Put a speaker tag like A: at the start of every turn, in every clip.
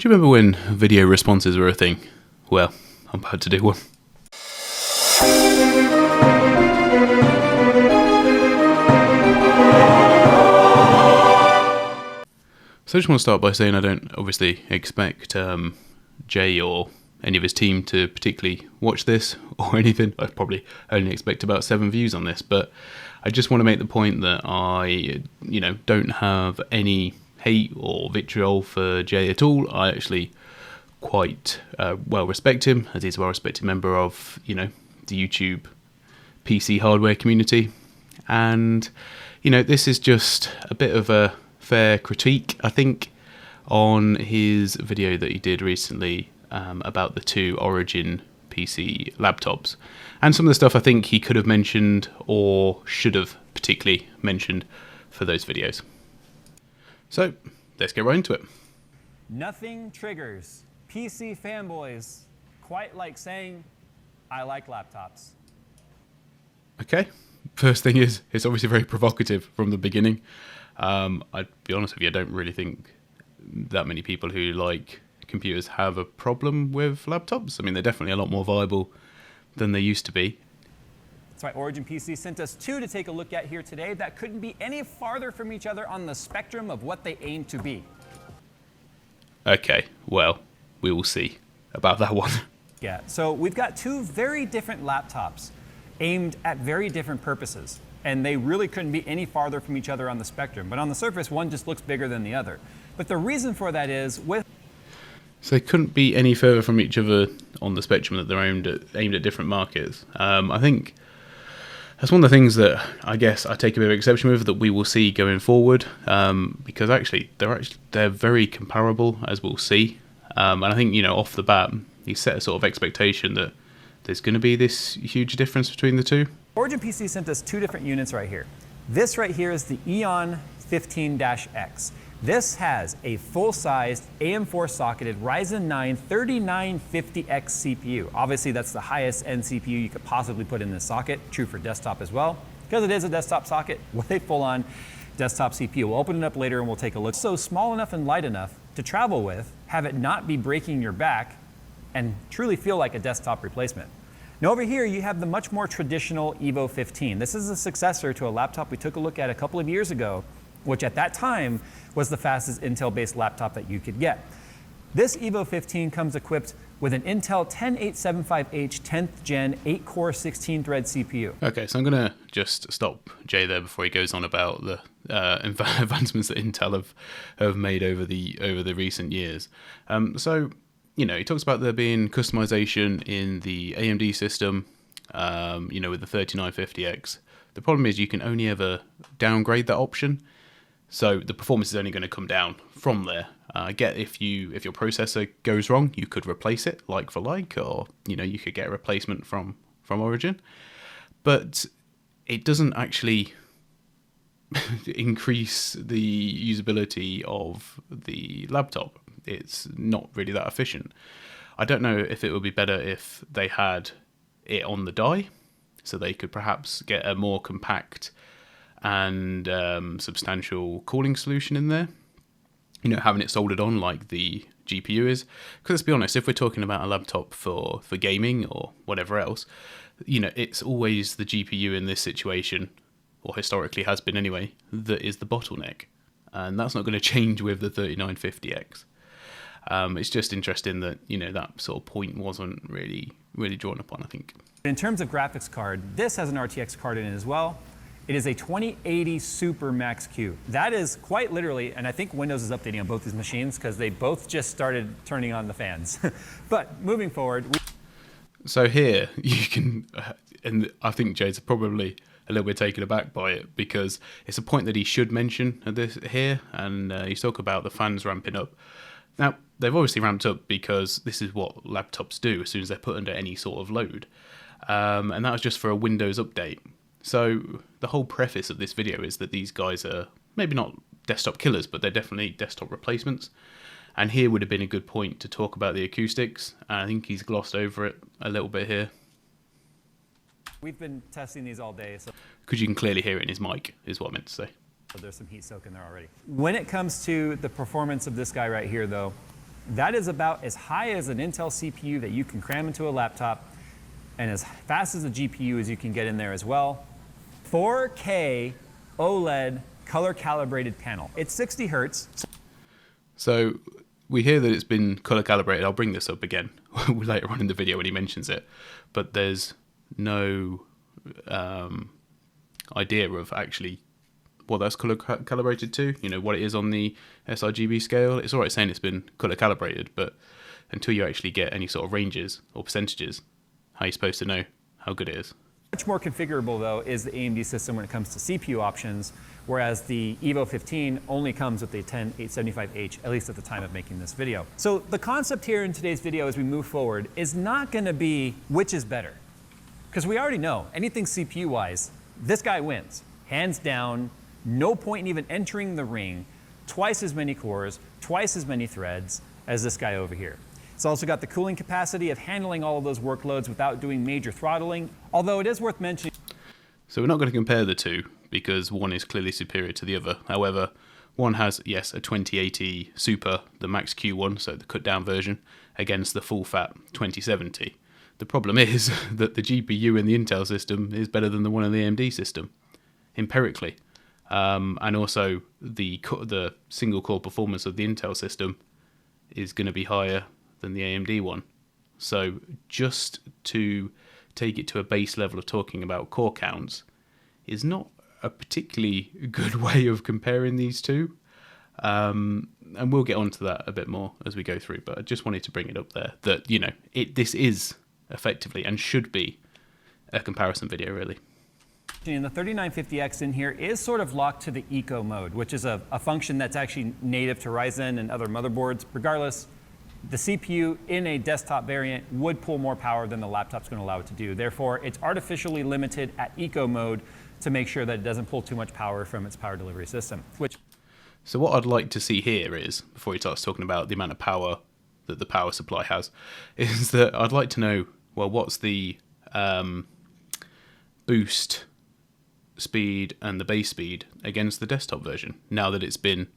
A: Do you remember when video responses were a thing? Well, I'm about to do one. So I just want to start by saying I don't obviously expect Jay or any of his team to particularly watch this or anything. I probably only expect about 7 views on this, but I just want to make the point that I, don't have any hate or vitriol for Jay at all. I actually quite well respect him, as he's a well-respected member of, the YouTube PC hardware community. And, this is just a bit of a fair critique, I think, on his video that he did recently about the 2 Origin PC laptops. And some of the stuff I think he could have mentioned or should have particularly mentioned for those videos. So, let's get right into it.
B: Nothing triggers PC fanboys quite like saying, I like laptops.
A: Okay, first thing is, it's obviously very provocative from the beginning. I'd be honest with you, I don't really think that many people who like computers have a problem with laptops. I mean, they're definitely a lot more viable than they used to be.
B: That's right, Origin PC sent us 2 to take a look at here today that couldn't be any farther from each other on the spectrum of what they aim to be.
A: Okay, well, we will see about that one.
B: Yeah, so we've got 2 very different laptops aimed at very different purposes, and they really couldn't be any farther from each other on the spectrum. But on the surface, one just looks bigger than the other. But the reason for that is
A: So they couldn't be any further from each other on the spectrum that they're aimed at different markets. I think that's one of the things that I guess I take a bit of exception with, that we will see going forward, because actually they're very comparable, as we'll see. And I think, off the bat, he set a sort of expectation that there's going to be this huge difference between the 2.
B: Origin PC sent us 2 different units right here. This right here is the Eon 15-X. This has a full-sized AM4 socketed Ryzen 9 3950X CPU. Obviously, that's the highest end CPU you could possibly put in this socket. True for desktop as well, because it is a desktop socket with a full-on desktop CPU. We'll open it up later and we'll take a look. So small enough and light enough to travel with, have it not be breaking your back, and truly feel like a desktop replacement. Now over here, you have the much more traditional Evo 15. This is a successor to a laptop we took a look at a couple of years ago, which at that time was the fastest Intel-based laptop that you could get. This Evo 15 comes equipped with an Intel 10875H 10th gen 8-core 16-thread CPU.
A: Okay, so I'm going to just stop Jay there before he goes on about the advancements that Intel have made over the recent years. He talks about there being customization in the AMD system, with the 3950X. The problem is you can only ever downgrade that option, so the performance is only going to come down from there. I get if your processor goes wrong, you could replace it like for like, or you could get a replacement from Origin, but it doesn't actually increase the usability of the laptop. It's not really that efficient. I don't know if it would be better if they had it on the die, so they could perhaps get a more compact and substantial cooling solution in there, having it soldered on like the GPU is. Because let's be honest, if we're talking about a laptop for gaming or whatever else, it's always the GPU in this situation, or historically has been anyway, that is the bottleneck. And that's not going to change with the 3950X. It's just interesting that, that sort of point wasn't really drawn upon, I think.
B: In terms of graphics card, this has an RTX card in it as well. It is a 2080 Super Max Q. That is quite literally, and I think Windows is updating on both these machines because they both just started turning on the fans. But moving forward.
A: So here you can, and I think Jay's probably a little bit taken aback by it, because it's a point that he should mention this here, and he's talking about the fans ramping up. Now, they've obviously ramped up because this is what laptops do as soon as they're put under any sort of load. And that was just for a Windows update. So the whole preface of this video is that these guys are maybe not desktop killers, but they're definitely desktop replacements. And here would have been a good point to talk about the acoustics. And I think he's glossed over it a little bit here.
B: We've been testing these all day.
A: Because you can clearly hear it in his mic, is what I meant to say.
B: So there's some heat soak in there already. When it comes to the performance of this guy right here, though, That is about as high as an Intel CPU that you can cram into a laptop, and as fast as a GPU as you can get in there as well. 4K OLED color calibrated panel. It's 60 hertz.
A: So we hear that it's been color calibrated. I'll bring this up again later on in the video when he mentions it, but there's no idea of actually what that's color calibrated to, you know, what it is on the sRGB scale. It's all right saying it's been color calibrated, but until you actually get any sort of ranges or percentages, how are you supposed to know how good it is?
B: Much more configurable, though, is the AMD system when it comes to CPU options, whereas the Evo 15 only comes with the 10875H, at least at the time of making this video. So the concept here in today's video as we move forward is not going to be which is better, because we already know anything CPU-wise, this guy wins, hands down. No point in even entering the ring. Twice as many cores, twice as many threads as this guy over here. It's also got the cooling capacity of handling all of those workloads without doing major throttling, although it is worth mentioning.
A: So we're not going to compare the two because one is clearly superior to the other. However, one has, yes, a 2080 Super, the Max Q one, so the cut down version, against the full fat 2070. The problem is that the GPU in the Intel system is better than the one in the AMD system, empirically. And also the single core performance of the Intel system is going to be higher than the AMD one. So just to take it to a base level of talking about core counts is not a particularly good way of comparing these two. And we'll get onto that a bit more as we go through, but I just wanted to bring it up there that, you know, this is effectively and should be a comparison video, really.
B: And the 3950X in here is sort of locked to the eco mode, which is a function that's actually native to Ryzen and other motherboards. Regardless, the CPU in a desktop variant would pull more power than the laptop's going to allow it to do. Therefore, it's artificially limited at eco mode to make sure that it doesn't pull too much power from its power delivery system.
A: So what I'd like to see here is, before he starts talking about the amount of power that the power supply has, is that I'd like to know, well, what's the boost speed and the base speed against the desktop version now that it's been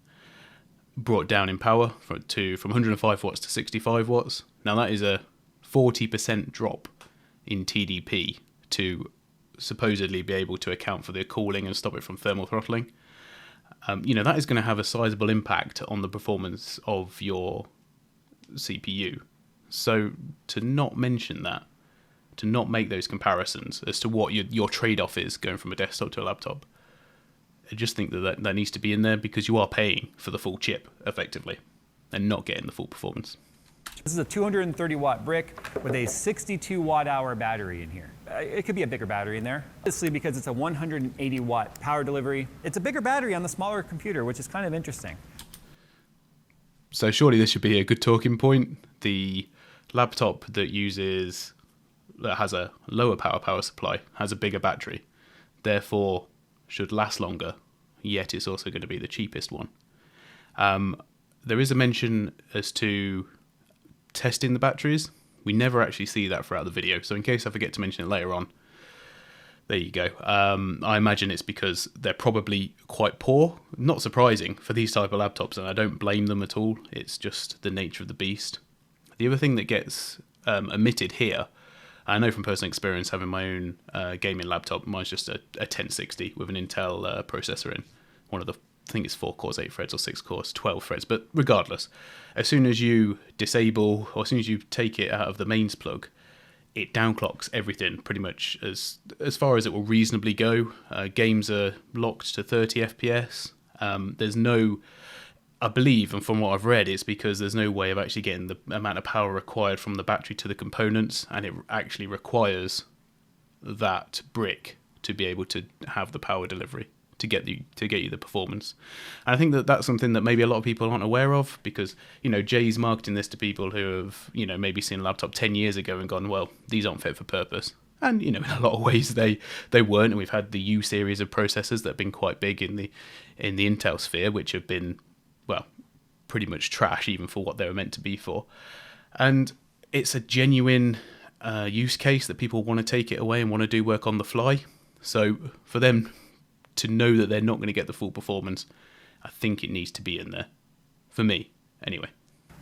A: brought down in power from 105 watts to 65 watts. Now that is a 40% drop in TDP to supposedly be able to account for the cooling and stop it from thermal throttling. You know, that is going to have a sizable impact on the performance of your CPU. So to not mention that, to not make those comparisons as to what your trade-off is going from a desktop to a laptop, I just think that needs to be in there because you are paying for the full chip, effectively, and not getting the full performance.
B: This is a 230 watt brick with a 62 watt hour battery in here. It could be a bigger battery in there. Obviously, because it's a 180 watt power delivery, it's a bigger battery on the smaller computer, which is kind of interesting.
A: So surely this should be a good talking point. The laptop that has a lower power supply has a bigger battery, therefore should last longer, yet it's also going to be the cheapest one. There is a mention as to testing the batteries. We never actually see that throughout the video, so in case I forget to mention it later on, there you go. I imagine it's because they're probably quite poor. Not surprising for these type of laptops, and I don't blame them at all. It's just the nature of the beast. The other thing that gets omitted here, I know from personal experience having my own gaming laptop, mine's just a 1060 with an Intel processor in. One of the, I think it's 4 cores, 8 threads, or 6 cores, 12 threads. But regardless, as soon as you disable, or as soon as you take it out of the mains plug, it downclocks everything pretty much as far as it will reasonably go. Games are locked to 30 FPS. There's no, I believe, and from what I've read, it's because there's no way of actually getting the amount of power required from the battery to the components, and it actually requires that brick to be able to have the power delivery to get you the performance. And I think that that's something that maybe a lot of people aren't aware of, because, you know, Jay's marketing this to people who have, you know, maybe seen a laptop 10 years ago and gone, well, these aren't fit for purpose. And, you know, in a lot of ways they weren't. And we've had the U series of processors that have been quite big in the Intel sphere, which have been, well, pretty much trash even for what they were meant to be for. And it's a genuine use case that people want to take it away and want to do work on the fly. So for them to know that they're not going to get the full performance, I think it needs to be in there. For me, anyway.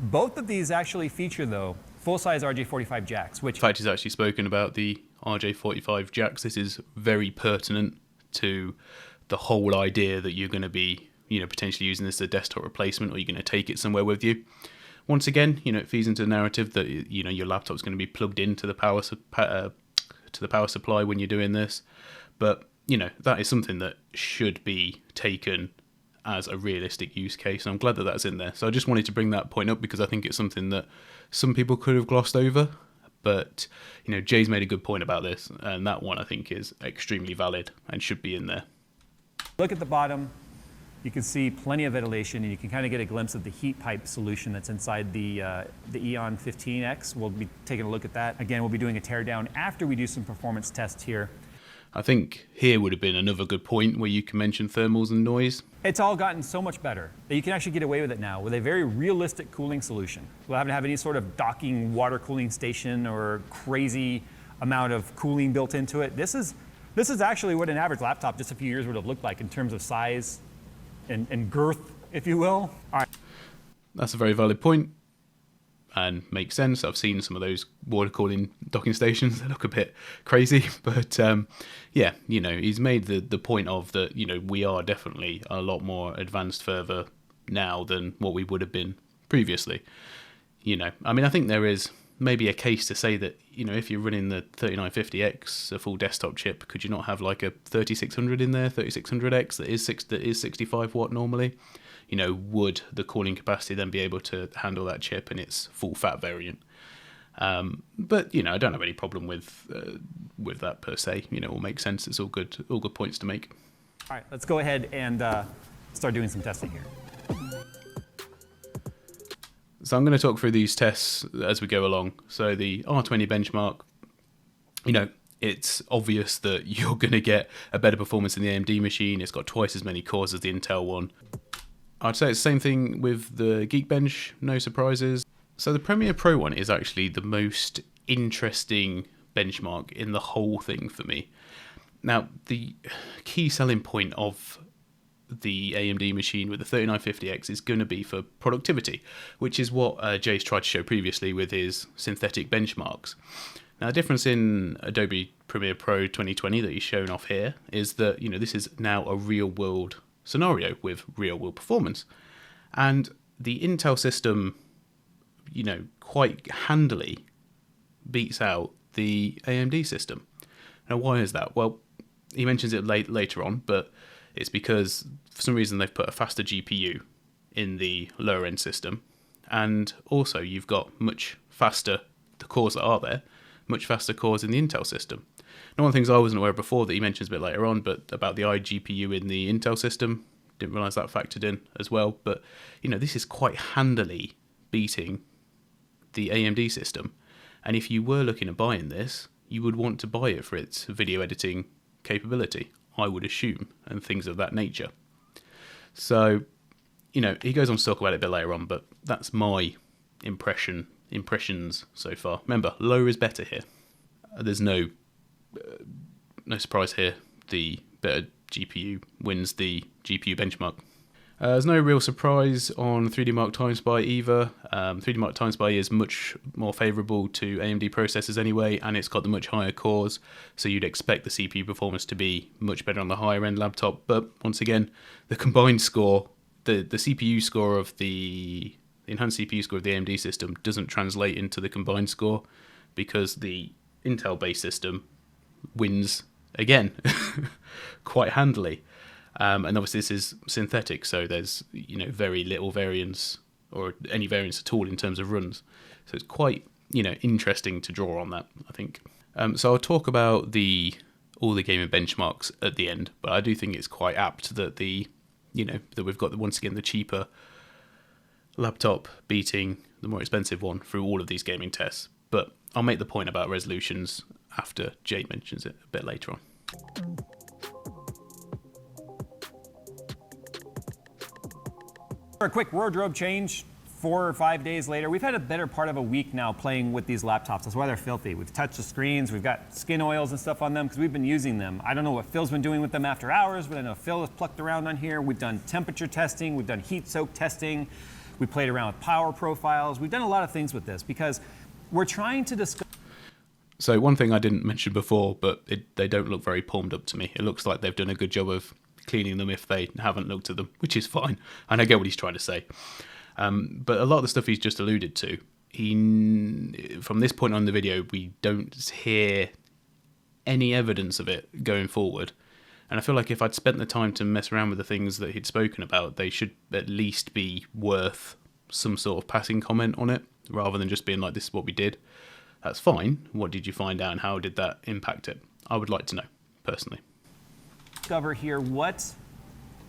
B: Both of these actually feature, though, full-size RJ45 jacks, which...
A: In fact, he's actually spoken about the RJ45 jacks. This is very pertinent to the whole idea that you're going to be, potentially using this as a desktop replacement, or you're going to take it somewhere with you. Once again, it feeds into the narrative that, your laptop's going to be plugged into the power supply when you're doing this. But, that is something that should be taken as a realistic use case. And I'm glad that that's in there. So I just wanted to bring that point up because I think it's something that some people could have glossed over. But, Jay's made a good point about this. And that one, I think, is extremely valid and should be in there.
B: Look at the bottom. You can see plenty of ventilation, and you can kind of get a glimpse of the heat pipe solution that's inside the Eon 15X. We'll be taking a look at that. Again, we'll be doing a teardown after we do some performance tests here.
A: I think here would have been another good point where you can mention thermals and noise.
B: It's all gotten so much better that you can actually get away with it now with a very realistic cooling solution. We'll have to have any sort of docking water cooling station or crazy amount of cooling built into it. This is actually what an average laptop just a few years would have looked like in terms of size and girth, if you will. All right.
A: That's a very valid point and makes sense. I've seen some of those water cooling docking stations. They look a bit crazy, but yeah, he's made the point of that, we are definitely a lot more advanced further now than what we would have been previously. I think there is maybe a case to say that, if you're running the 3950X, a full desktop chip, could you not have like a 3600 in there, 3600X that is 65 watt normally? Would the cooling capacity then be able to handle that chip in its full fat variant? But I don't have any problem with that per se. It will make sense. It's all good points to make.
B: All right, let's go ahead and start doing some testing here.
A: So I'm going to talk through these tests as we go along. So the R20 benchmark, it's obvious that you're going to get a better performance in the AMD machine. It's got twice as many cores as the Intel one. I'd say it's the same thing with the Geekbench, no surprises. So the Premiere Pro one is actually the most interesting benchmark in the whole thing for me. Now, the key selling point of the AMD machine with the 3950X is going to be for productivity, which is what Jay's tried to show previously with his synthetic benchmarks. Now, the difference in Adobe Premiere Pro 2020 that he's shown off here is that, this is now a real-world scenario with real-world performance. And the Intel system, quite handily beats out the AMD system. Now, why is that? Well, he mentions it later on, but it's because for some reason they've put a faster GPU in the lower end system, and also you've got much faster, the cores that are there, much faster cores in the Intel system. Now, one of the things I wasn't aware of before that he mentions a bit later on, but about the iGPU in the Intel system, didn't realise that factored in as well, but this is quite handily beating the AMD system, and if you were looking at buying this, you would want to buy it for its video editing capability, I would assume, and things of that nature. So, he goes on to talk about it a bit later on, but that's my impressions so far. Remember, lower is better here. There's no surprise here. The better GPU wins the GPU benchmark. There's no real surprise on 3D Mark Time Spy either. 3D Mark Time Spy is much more favourable to AMD processors anyway, and it's got the much higher cores, so you'd expect the CPU performance to be much better on the higher end laptop. But once again, the combined score, the CPU score of the enhanced CPU score of the AMD system doesn't translate into the combined score because the Intel based system wins again quite handily. And obviously this is synthetic, so there's very little variance or any variance at all in terms of runs. So it's quite interesting to draw on that, I think. So I'll talk about all the gaming benchmarks at the end, but I do think it's quite apt that that we've got once again the cheaper laptop beating the more expensive one through all of these gaming tests. But I'll make the point about resolutions after Jay mentions it a bit later on.
B: For a quick wardrobe change, 4 or 5 days later, we've had a better part of a week now playing with these laptops. That's why they're filthy. We've touched the screens, we've got skin oils and stuff on them because we've been using them. I don't know what Phil's been doing with them after hours, but I know Phil has plucked around on here. We've done temperature testing, we've done heat soak testing. We played around with power profiles. We've done a lot of things with this because we're trying to discuss.
A: So one thing I didn't mention before, but they don't look very palmed up to me. It looks like they've done a good job of cleaning them if they haven't looked at them, which is fine. And I get what he's trying to say. But a lot of the stuff he's just alluded to, from this point on in the video, we don't hear any evidence of it going forward. And I feel like if I'd spent the time to mess around with the things that he'd spoken about, they should at least be worth some sort of passing comment on it, rather than just being like, this is what we did. That's fine. What did you find out and how did that impact it? I would like to know, personally.
B: Discover here what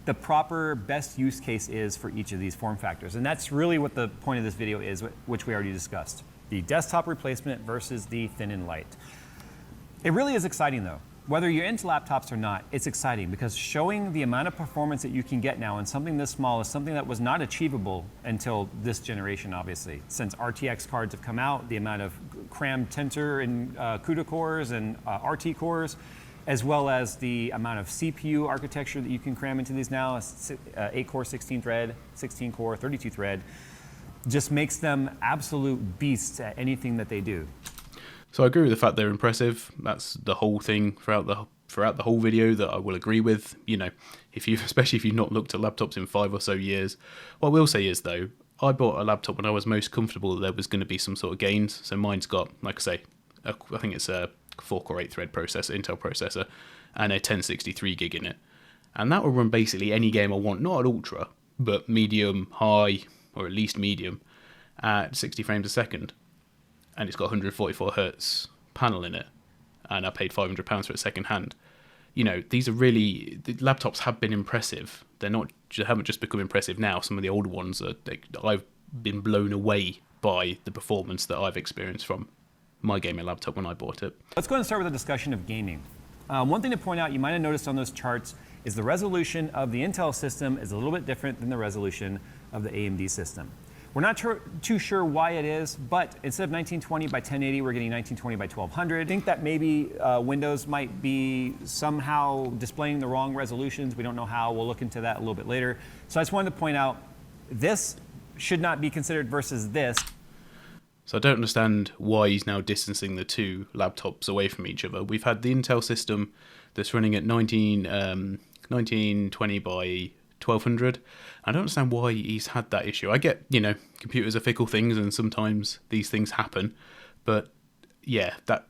B: the proper best use case is for each of these form factors. And that's really what the point of this video is, which we already discussed. The desktop replacement versus the thin and light. It really is exciting though. Whether you're into laptops or not, it's exciting because showing the amount of performance that you can get now in something this small is something that was not achievable until this generation, obviously. Since RTX cards have come out, the amount of crammed tensor and CUDA cores and RT cores, as well as the amount of CPU architecture that you can cram into these now, 8-core, 16-thread, 16-core, 32-thread, just makes them absolute beasts at anything that they do.
A: So I agree with the fact they're impressive. That's the whole thing throughout the whole video that I will agree with. You know, especially if you've not looked at laptops in 5 or so years. What I will say is though, I bought a laptop when I was most comfortable that there was going to be some sort of gains. So mine's got, like I say, I think it's a 4-core 8-thread processor, Intel processor, and a 1063 gig in it. And that will run basically any game I want, not at ultra, but medium, high, or at least medium, at 60 frames a second. And it's got 144 hertz panel in it, and I paid £500 for it second hand. You know, the laptops have been impressive. They haven't just become impressive now. Some of the older ones I've been blown away by the performance that I've experienced from my gaming laptop when I bought it.
B: Let's go and start with a discussion of gaming. One thing to point out, you might have noticed on those charts, is the resolution of the Intel system is a little bit different than the resolution of the AMD system. We're not too sure why it is, but instead of 1920 by 1080, we're getting 1920 by 1200. I think that maybe Windows might be somehow displaying the wrong resolutions. We don't know how. We'll look into that a little bit later. So I just wanted to point out, this should not be considered versus this.
A: So I don't understand why he's now distancing the two laptops away from each other. We've had the Intel system that's running at 1920 by 1200. I don't understand why he's had that issue. I get, computers are fickle things and sometimes these things happen, but yeah, it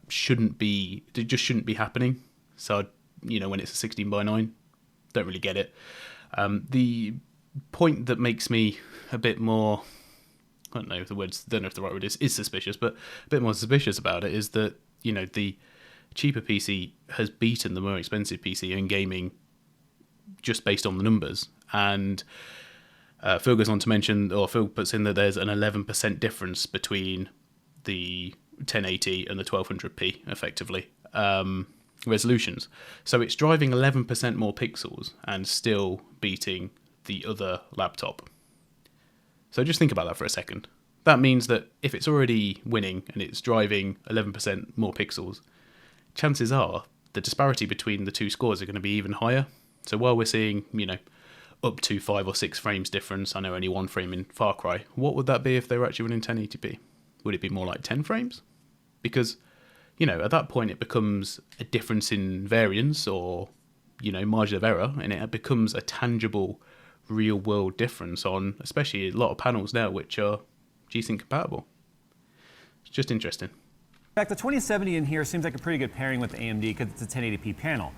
A: just shouldn't be happening. So, when it's a 16 by 9, don't really get it. The point that makes me a bit more, I don't know if the right word is suspicious, but a bit more suspicious about it is that, the cheaper PC has beaten the more expensive PC in gaming just based on the numbers. And Phil goes on to mention, or Phil puts in that there's an 11% difference between the 1080 and the 1200p, effectively, resolutions. So it's driving 11% more pixels and still beating the other laptop. So just think about that for a second. That means that if it's already winning and it's driving 11% more pixels, chances are the disparity between the two scores are going to be even higher. So while we're seeing, up to 5 or 6 frames difference, I know only 1 frame in Far Cry, what would that be if they were actually running 1080p? Would it be more like 10 frames? Because, at that point it becomes a difference in variance or, margin of error, and it becomes a tangible, real-world difference on, especially a lot of panels now, which are G-Sync compatible. It's just interesting.
B: In fact, the 2070 in here seems like a pretty good pairing with the AMD because it's a 1080p panel.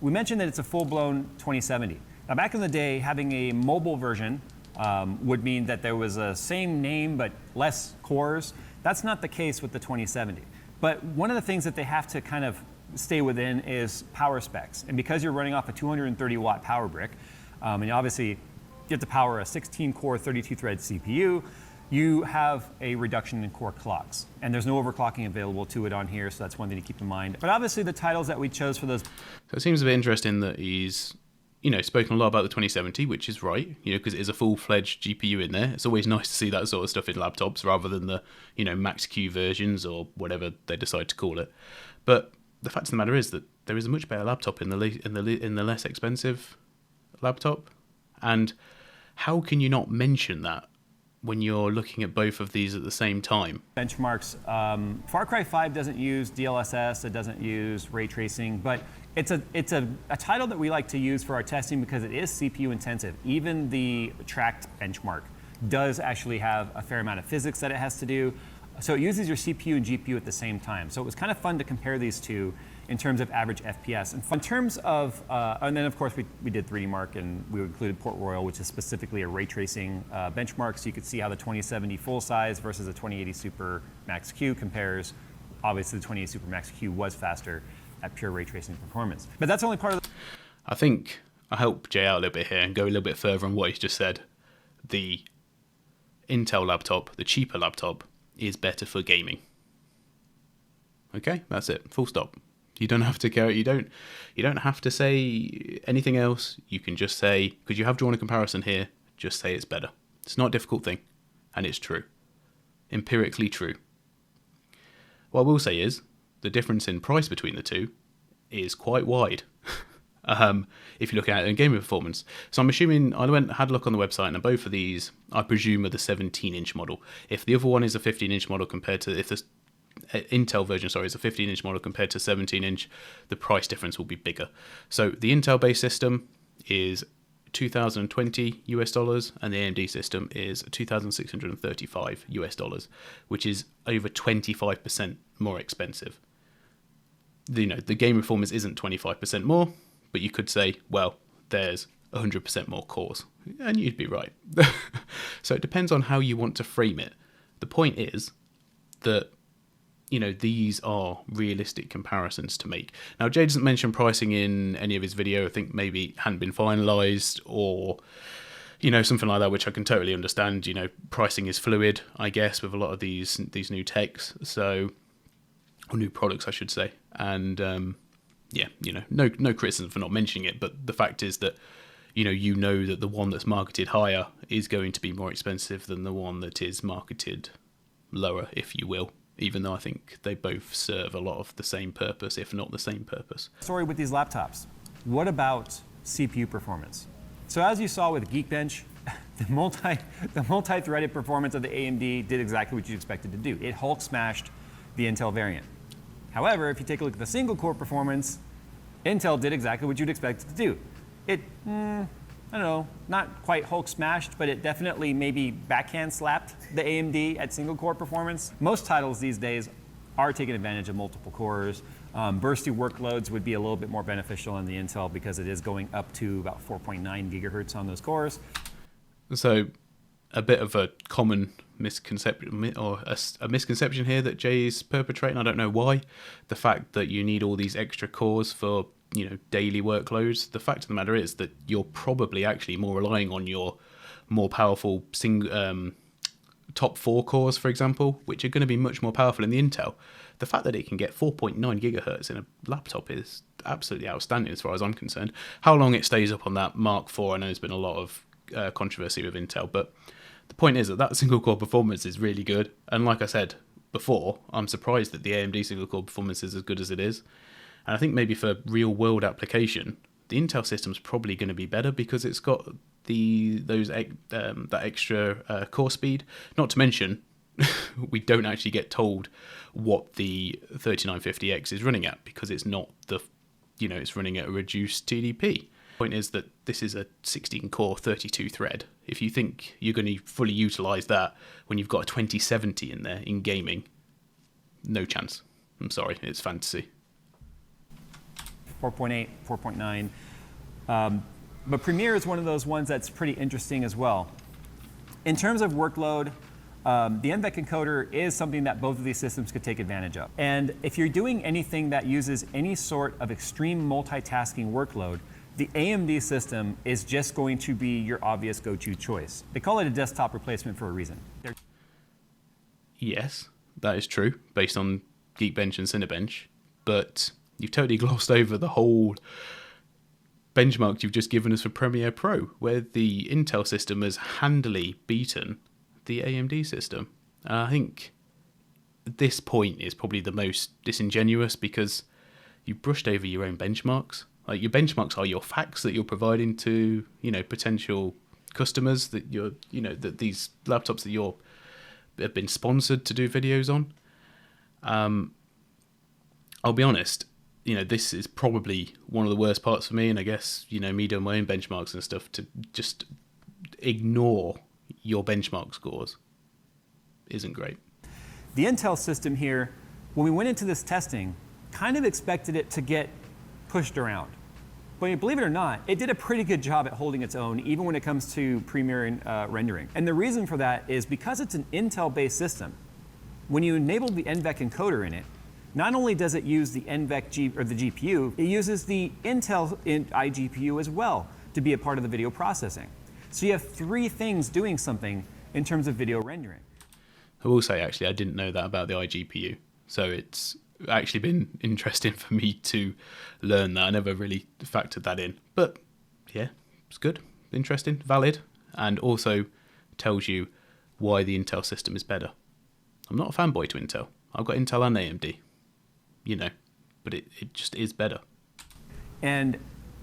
B: We mentioned that it's a full-blown 2070. Now, back in the day, having a mobile version would mean that there was a same name but less cores. That's not the case with the 2070. But one of the things that they have to kind of stay within is power specs. And because you're running off a 230-watt power brick, and obviously you have to power a 16-core, 32-thread CPU, you have a reduction in core clocks. And there's no overclocking available to it on here, so that's one thing to keep in mind. But obviously the titles that we chose for those...
A: So it seems a bit interesting that he's, spoken a lot about the 2070, which is right, because it is a full-fledged GPU in there. It's always nice to see that sort of stuff in laptops rather than the, max-Q versions or whatever they decide to call it. But the fact of the matter is that there is a much better laptop in the less expensive laptop. And how can you not mention that when you're looking at both of these at the same time?
B: Benchmarks. Far Cry 5 doesn't use DLSS, it doesn't use ray tracing, but it's a title that we like to use for our testing because it is CPU intensive. Even the tracked benchmark does actually have a fair amount of physics that it has to do. So it uses your CPU and GPU at the same time. So it was kind of fun to compare these two in terms of average FPS. And in terms of, and then of course we did 3D Mark, and we included Port Royal, which is specifically a ray tracing benchmark. So you could see how the 2070 full size versus the 2080 Super Max Q compares. Obviously the 2080 Super Max Q was faster at pure ray tracing performance. But that's only part of the...
A: I think I'll help Jay out a little bit here and go a little bit further on what he's just said. The Intel laptop, the cheaper laptop, is better for gaming. Okay, that's it. Full stop. You don't have to go. You don't have to say anything else. You can just say, because you have drawn a comparison here, just say it's better. It's not a difficult thing, and it's true. Empirically true. What I will say is the difference in price between the two is quite wide. If you look at it in gaming performance. So I'm assuming, had a look on the website, and both of these, I presume, are the 17-inch model. If the other one is a 15-inch model compared to, if the Intel version, is a 15-inch model compared to 17-inch, the price difference will be bigger. So the Intel-based system is $2,020 US, and the AMD system is $2,635 US, which is over 25% more expensive. The game performance isn't 25% more, but you could say, well, there's 100% more cores, and you'd be right. So it depends on how you want to frame it. The point is that, these are realistic comparisons to make. Now, Jay doesn't mention pricing in any of his video. I think maybe it hadn't been finalized or, something like that, which I can totally understand. Pricing is fluid, I guess, with a lot of these new techs, or new products, I should say. And, no criticism for not mentioning it, but the fact is that, that the one that's marketed higher is going to be more expensive than the one that is marketed lower, if you will, even though I think they both serve a lot of the same purpose, if not the same purpose.
B: Story with these laptops. What about CPU performance? So as you saw with Geekbench, the multi-threaded performance of the AMD did exactly what you expected to do. It Hulk smashed the Intel variant. However, if you take a look at the single core performance, Intel did exactly what you'd expect it to do. It, I don't know, not quite Hulk smashed, but it definitely maybe backhand slapped the AMD at single core performance. Most titles these days are taking advantage of multiple cores. Bursty workloads would be a little bit more beneficial in the Intel because it is going up to about 4.9 gigahertz on those cores.
A: So a bit of a common misconception, or a misconception here that Jay is perpetrating, I don't know why, the fact that you need all these extra cores for daily workloads. The fact of the matter is that you're probably actually more relying on your more powerful top 4 cores, for example, which are going to be much more powerful in the Intel. The fact that it can get 4.9 gigahertz in a laptop is absolutely outstanding as far as I'm concerned. How long it stays up on that Mark IV, I know there's been a lot of controversy with Intel, but the point is that single core performance is really good. And like I said before, I'm surprised that the AMD single core performance is as good as it is. And I think maybe for real world application, the Intel system's probably going to be better because it's got that extra core speed. Not to mention, we don't actually get told what the 3950X is running at because it's not it's running at a reduced TDP. Point is that this is a 16-core, 32-thread. If you think you're going to fully utilize that when you've got a 2070 in there in gaming, no chance. I'm sorry, it's fantasy.
B: 4.8, 4.9. But Premiere is one of those ones that's pretty interesting as well. In terms of workload, the NVEC encoder is something that both of these systems could take advantage of. And if you're doing anything that uses any sort of extreme multitasking workload, the AMD system is just going to be your obvious go-to choice. They call it a desktop replacement for a reason.
A: Yes, that is true, based on Geekbench and Cinebench, but you've totally glossed over the whole benchmark you've just given us for Premiere Pro, where the Intel system has handily beaten the AMD system. I think this point is probably the most disingenuous because you brushed over your own benchmarks. Like, your benchmarks are your facts that you're providing to, potential customers that that these laptops that have been sponsored to do videos on. I'll be honest, this is probably one of the worst parts for me, and I guess, me doing my own benchmarks and stuff, to just ignore your benchmark scores isn't great.
B: The Intel system here, when we went into this testing, kind of expected it to get pushed around. But believe it or not, it did a pretty good job at holding its own, even when it comes to Premiere rendering. And the reason for that is because it's an Intel-based system. When you enable the NVEC encoder in it, not only does it use the NVEC the GPU, it uses the Intel iGPU as well to be a part of the video processing. So you have three things doing something in terms of video rendering.
A: I will say, actually, I didn't know that about the iGPU. So it's actually been interesting for me to learn that. I never really factored that in. But yeah, it's good, interesting, valid, and also tells you why the Intel system is better. I'm not a fanboy to Intel. I've got Intel and AMD, but it just is better.
B: And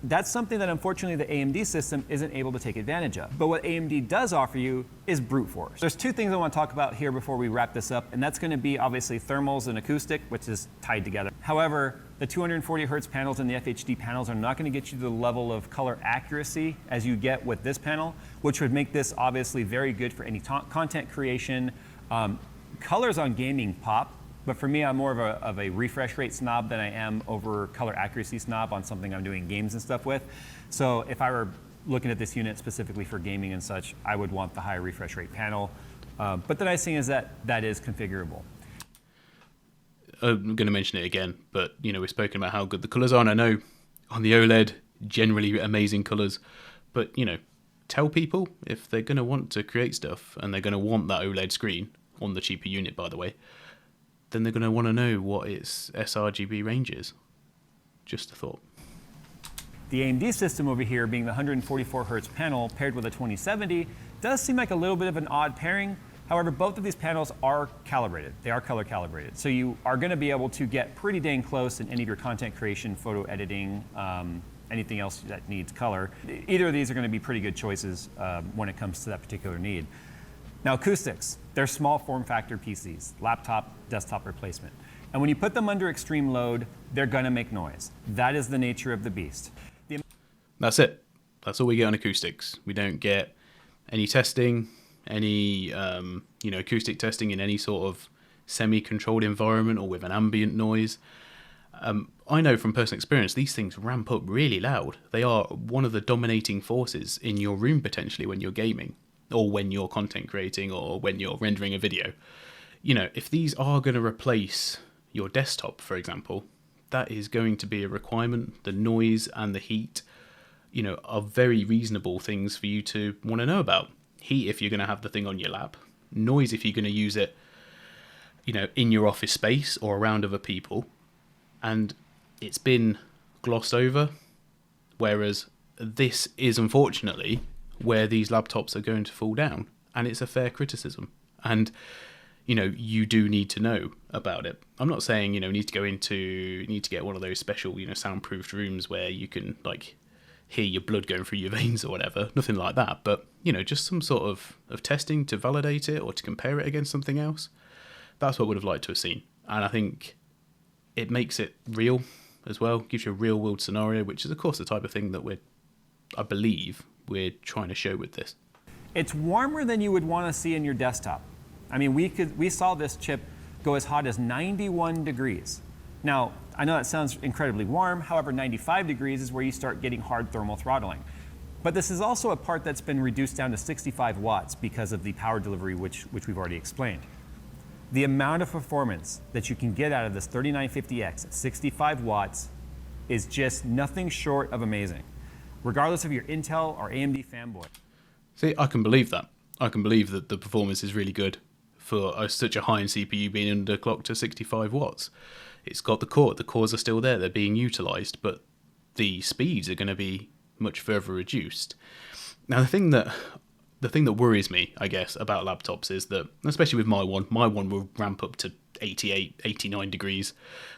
B: that's something that unfortunately the AMD system isn't able to take advantage of. But what AMD does offer you is brute force. There's two things I want to talk about here before we wrap this up, and that's going to be obviously thermals and acoustic, which is tied together. However, the 240 hertz panels and the FHD panels are not going to get you to the level of color accuracy as you get with this panel, which would make this obviously very good for any content creation. Colors on gaming pop, but for me, I'm more of a refresh rate snob than I am over color accuracy snob on something I'm doing games and stuff with. So if I were looking at this unit specifically for gaming and such, I would want the higher refresh rate panel. But the nice thing is that is configurable.
A: I'm going to mention it again, but we've spoken about how good the colors are, and I know on the OLED, generally amazing colors, but tell people if they're going to want to create stuff and they're going to want that OLED screen on the cheaper unit, by the way, then they're going to want to know what its sRGB range is. Just a thought.
B: The AMD system over here, being the 144 hertz panel paired with a 2070, does seem like a little bit of an odd pairing. However, both of these panels are calibrated. They are color calibrated. So you are going to be able to get pretty dang close in any of your content creation, photo editing, anything else that needs color. Either of these are going to be pretty good choices when it comes to that particular need. Now, acoustics, they're small form factor PCs, laptop, desktop replacement. And when you put them under extreme load, they're gonna make noise. That is the nature of the beast.
A: That's it. That's all we get on acoustics. We don't get any testing, any acoustic testing in any sort of semi-controlled environment or with an ambient noise. I know from personal experience, these things ramp up really loud. They are one of the dominating forces in your room potentially when you're gaming, or when you're content creating, or when you're rendering a video. If these are going to replace your desktop, for example, that is going to be a requirement. The noise and the heat, are very reasonable things for you to want to know about. Heat if you're going to have the thing on your lap. Noise if you're going to use it, in your office space or around other people. And it's been glossed over, whereas this is unfortunately where these laptops are going to fall down, and it's a fair criticism. And you do need to know about it. I'm not saying you need to get one of those special soundproofed rooms where you can hear your blood going through your veins or whatever. Nothing like that. But just some sort of testing to validate it or to compare it against something else. That's what I would have liked to have seen. And I think it makes it real as well. Gives you a real world scenario, which is of course the type of thing that I believe we're trying to show with this.
B: It's warmer than you would want to see in your desktop. I mean, we saw this chip go as hot as 91 degrees. Now, I know that sounds incredibly warm. However, 95 degrees is where you start getting hard thermal throttling. But this is also a part that's been reduced down to 65 watts because of the power delivery, which we've already explained. The amount of performance that you can get out of this 3950X at 65 watts is just nothing short of amazing, regardless of your Intel or AMD fanboy.
A: See, I can believe that. I can believe that the performance is really good for such a high-end CPU being underclocked to 65 watts. It's got the core. The cores are still there. They're being utilized, but the speeds are going to be much further reduced. Now, the thing that worries me, I guess, about laptops is that, especially with my one will ramp up to 88, 89 degrees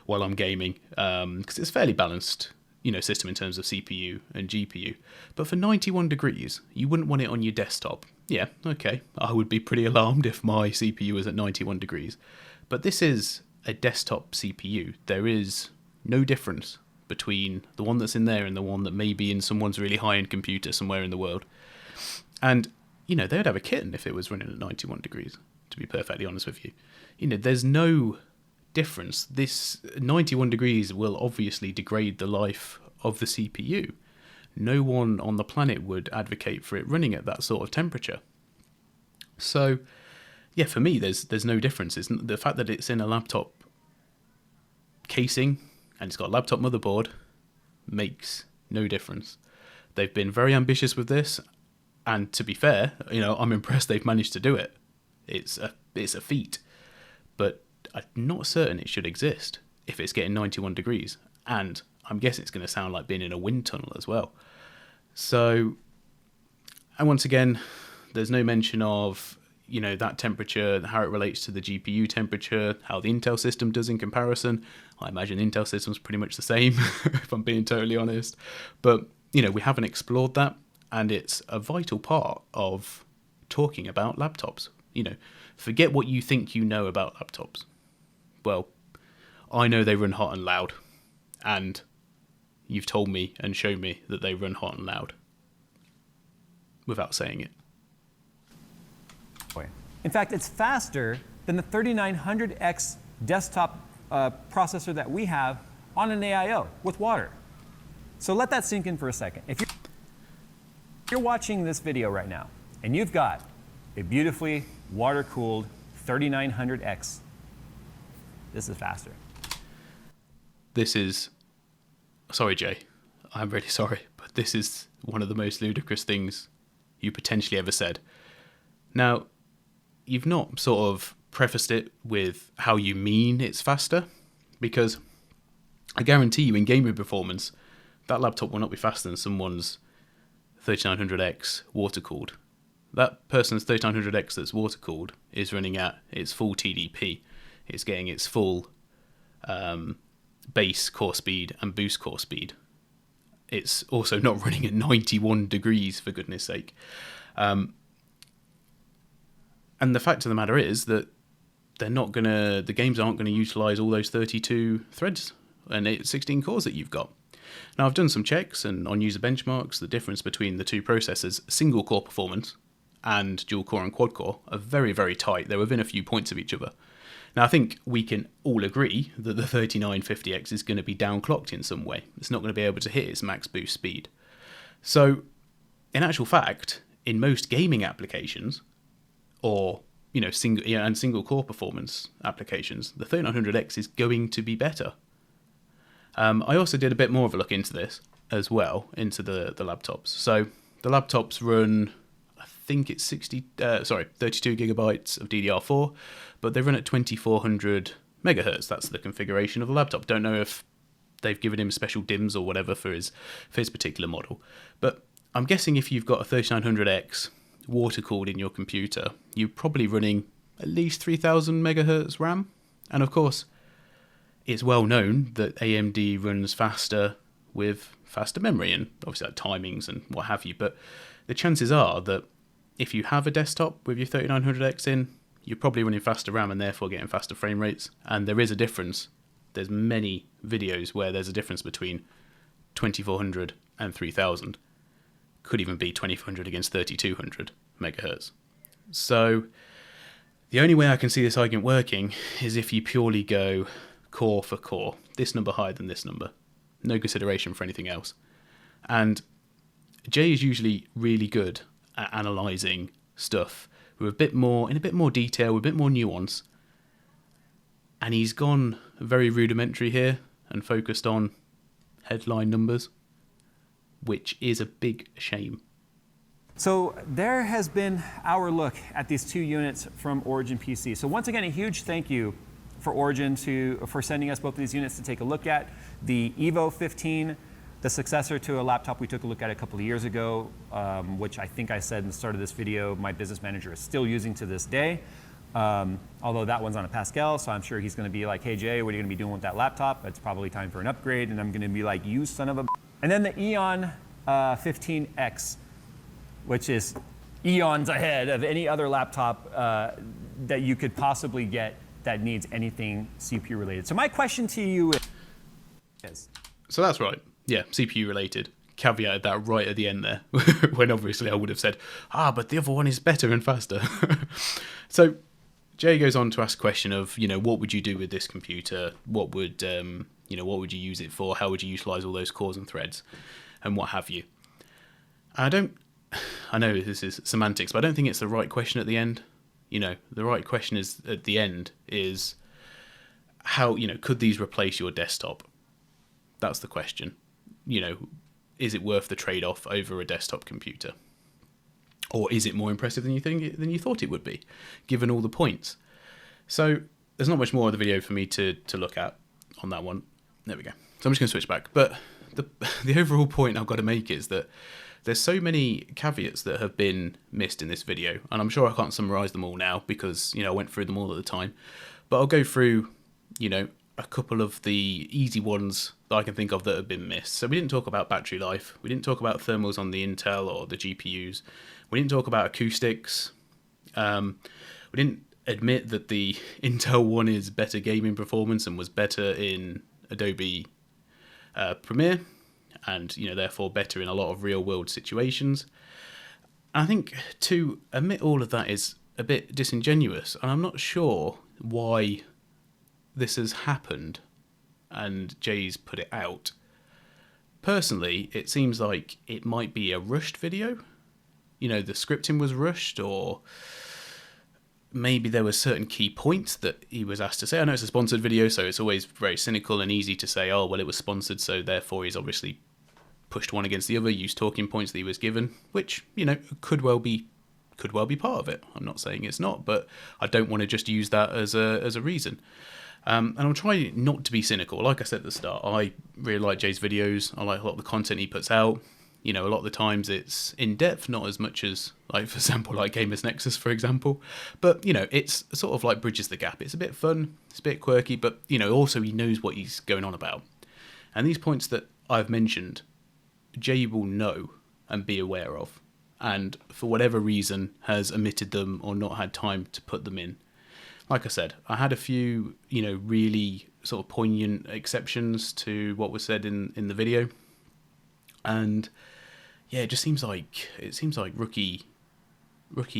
A: while I'm gaming, because it's fairly balanced, system in terms of CPU and GPU. But for 91 degrees, you wouldn't want it on your desktop. Yeah, okay, I would be pretty alarmed if my CPU was at 91 degrees. But this is a desktop CPU. There is no difference between the one that's in there and the one that may be in someone's really high-end computer somewhere in the world. And, they would have a kitten if it was running at 91 degrees, to be perfectly honest with you. There's no difference. This 91 degrees will obviously degrade the life of the CPU. No one on the planet would advocate for it running at that sort of temperature. So, yeah, for me, there's no difference. It's the fact that it's in a laptop casing and it's got a laptop motherboard makes no difference. They've been very ambitious with this, and to be fair, I'm impressed they've managed to do it. It's a feat, but I'm not certain it should exist if it's getting 91 degrees, and I'm guessing it's going to sound like being in a wind tunnel as well. So, and once again, there's no mention of that temperature, how it relates to the GPU temperature, how the Intel system does in comparison. I imagine the Intel system's pretty much the same, if I'm being totally honest. But, we haven't explored that, and it's a vital part of talking about laptops. Forget what you think you know about laptops. Well, I know they run hot and loud, and you've told me and shown me that they run hot and loud without saying it.
B: In fact, it's faster than the 3900X desktop processor that we have on an AIO with water. So let that sink in for a second. If you're watching this video right now and you've got a beautifully water-cooled 3900X, this is faster.
A: Sorry, Jay, I'm really sorry, but this is one of the most ludicrous things you potentially ever said. Now, you've not sort of prefaced it with how you mean it's faster, because I guarantee you in gaming performance, that laptop will not be faster than someone's 3900X water-cooled. That person's 3900X that's water-cooled is running at its full TDP. It's getting its full base core speed and boost core speed. It's also not running at 91 degrees, for goodness sake. And the fact of the matter is that the games aren't going to utilize all those 32 threads and 16 cores that you've got. Now, I've done some checks and on user benchmarks, the difference between the two processors, single core performance and dual core and quad core, are very, very tight. They're within a few points of each other. Now, I think we can all agree that the 3950X is going to be downclocked in some way. It's not going to be able to hit its max boost speed. So, in actual fact, in most gaming applications, or single core performance applications, the 3900X is going to be better. I also did a bit more of a look into this as well, into the laptops. So the laptops run, I think it's 32 gigabytes of DDR4, but they run at 2400 megahertz. That's the configuration of the laptop. Don't know if they've given him special DIMMs or whatever for his particular model. But I'm guessing if you've got a 3900X water-cooled in your computer, you're probably running at least 3000 megahertz RAM. And of course, it's well known that AMD runs faster with faster memory and obviously like timings and what have you. But the chances are that if you have a desktop with your 3900X in, you're probably running faster RAM and therefore getting faster frame rates. And there is a difference. There's many videos where there's a difference between 2400 and 3000. Could even be 2400 against 3200 megahertz. So the only way I can see this argument working is if you purely go core for core, this number higher than this number, no consideration for anything else. And Jay is usually really good at analysing stuff with in a bit more detail, with a bit more nuance, and he's gone very rudimentary here and focused on headline numbers, which is a big shame.
B: So there has been our look at these two units from Origin PC. So once again, a huge thank you for Origin for sending us both of these units to take a look at. The Evo 15, the successor to a laptop we took a look at a couple of years ago, which I think I said in the start of this video, my business manager is still using to this day. Although that one's on a Pascal, so I'm sure he's going to be like, hey Jay, what are you going to be doing with that laptop? It's probably time for an upgrade. And I'm going to be like, you son of a... And then the Eon 15X, which is eons ahead of any other laptop that you could possibly get that needs anything CPU related. So my question to you is...
A: So that's right. Yeah, CPU related. Caveated that right at the end there, when obviously I would have said, but the other one is better and faster. So Jay goes on to ask a question of, what would you do with this computer? What would, what would you use it for? How would you utilize all those cores and threads and what have you? I know this is semantics, but I don't think it's the right question at the end. The right question is at the end is how, could these replace your desktop? That's the question. Is it worth the trade-off over a desktop computer? Or is it more impressive than you thought it would be, given all the points? So there's not much more of the video for me to look at on that one. There we go. So I'm just going to switch back. But the overall point I've got to make is that there's so many caveats that have been missed in this video, and I'm sure I can't summarize them all now because, I went through them all at the time. But I'll go through, a couple of the easy ones that I can think of that have been missed. So we didn't talk about battery life. We didn't talk about thermals on the Intel or the GPUs. We didn't talk about acoustics. We didn't admit that the Intel one is better gaming performance and was better in Adobe Premiere, and therefore better in a lot of real world situations. And I think to admit all of that is a bit disingenuous, and I'm not sure why this has happened and Jay's put it out. Personally, it seems like it might be a rushed video. The scripting was rushed, or maybe there were certain key points that he was asked to say. I know it's a sponsored video, so it's always very cynical and easy to say, oh, well, it was sponsored, so therefore he's obviously pushed one against the other, used talking points that he was given, which, could well be part of it. I'm not saying it's not, but I don't want to just use that as a reason. And I'm trying not to be cynical. Like I said at the start, I really like Jay's videos. I like a lot of the content he puts out. A lot of the times it's in depth, not as much as, like, for example, like Gamers Nexus, for example. But, it's sort of like bridges the gap. It's a bit fun, it's a bit quirky, but, also he knows what he's going on about. And these points that I've mentioned, Jay will know and be aware of. And for whatever reason has omitted them or not had time to put them in. Like I said, I had a few, really sort of poignant exceptions to what was said in the video. And yeah, it just seems like rookie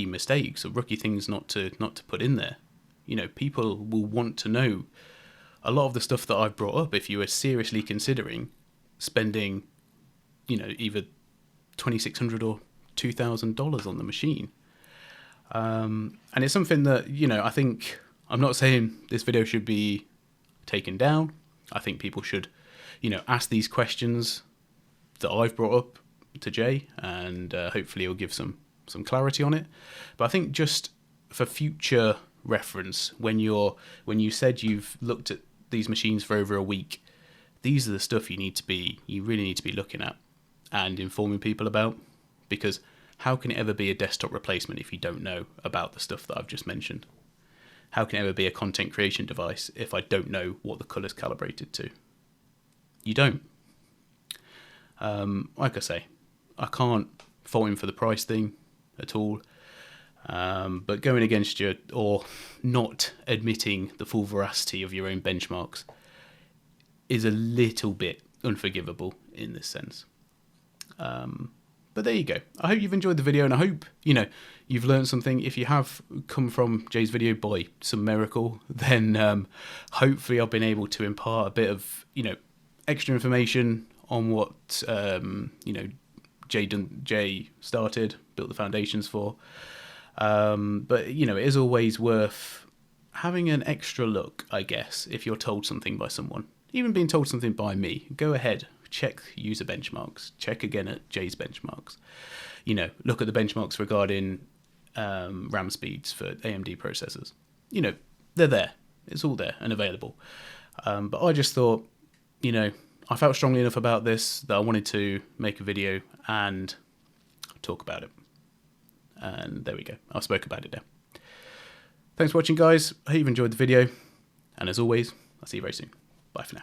A: mistakes or rookie things not to put in there. People will want to know a lot of the stuff that I've brought up if you are seriously considering spending, either $2,600 or $2,000 on the machine. And it's something that, I think, I'm not saying this video should be taken down. I think people should, ask these questions that I've brought up to Jay, and hopefully he'll give some clarity on it. But I think just for future reference, when you said you've looked at these machines for over a week, these are the stuff you really need to be looking at and informing people about, because how can it ever be a desktop replacement if you don't know about the stuff that I've just mentioned? How can it ever be a content creation device if I don't know what the colour's calibrated to? You don't. Like I say, I can't fault him for the price thing at all. But going against you or not admitting the full veracity of your own benchmarks is a little bit unforgivable in this sense. But there you go. I hope you've enjoyed the video, and I hope, you've learned something. If you have come from Jay's video by some miracle, then hopefully I've been able to impart a bit of, extra information on what, Jay started, built the foundations for. But, it is always worth having an extra look, I guess, if you're told something by someone. Even being told something by me, go ahead. Check user benchmarks. Check again at Jay's benchmarks. Look at the benchmarks regarding RAM speeds for AMD processors. They're there. It's all there and available. But I just thought, I felt strongly enough about this that I wanted to make a video and talk about it. And there we go. I spoke about it now. Thanks for watching, guys. I hope you've enjoyed the video. And as always, I'll see you very soon. Bye for now.